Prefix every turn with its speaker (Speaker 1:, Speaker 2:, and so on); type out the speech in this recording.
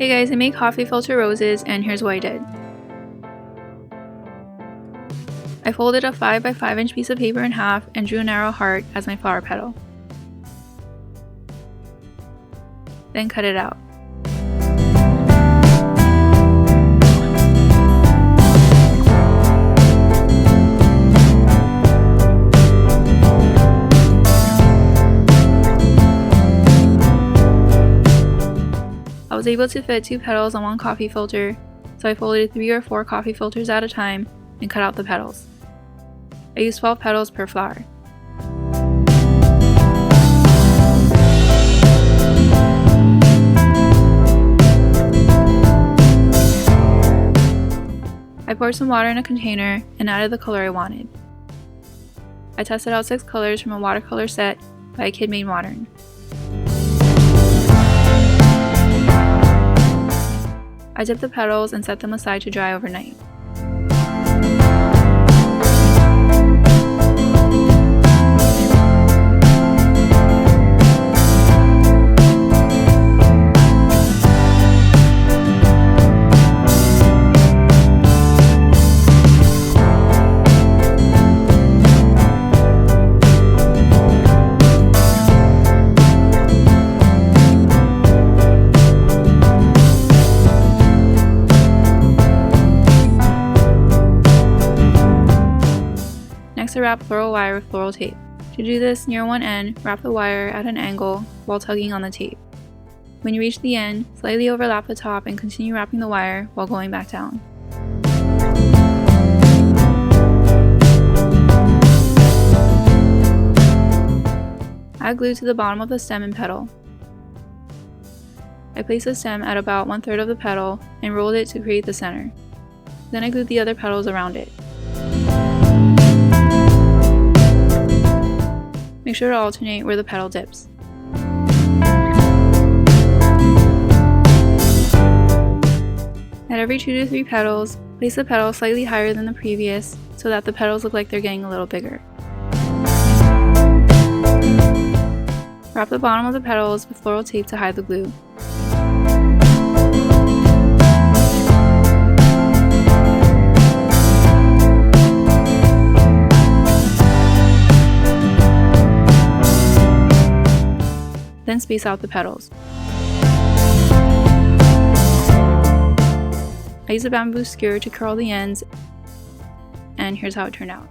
Speaker 1: Hey guys, I made coffee filter roses and here's what I did. I folded a 5 by 5 inch piece of paper in half and drew a narrow heart as my flower petal. Then cut it out. I was able to fit 2 petals on one coffee filter, so I folded 3 or 4 coffee filters at a time and cut out the petals. I used 12 petals per flower. I poured some water in a container and added the color I wanted. I tested out 6 colors from a watercolor set by a kid named Modern. I dipped the petals and set them aside to dry overnight. Next, I wrap floral wire with floral tape. To do this, near one end, wrap the wire at an angle while tugging on the tape. When you reach the end, slightly overlap the top and continue wrapping the wire while going back down. Add glue to the bottom of the stem and petal. I placed the stem at about 1/3 of the petal and rolled it to create the center. Then I glued the other petals around it. Make sure to alternate where the petal dips. At every 2 to 3 petals, place the petal slightly higher than the previous so that the petals look like they're getting a little bigger. Wrap the bottom of the petals with floral tape to hide the glue. Then space out the petals. I used a bamboo skewer to curl the ends, and here's how it turned out.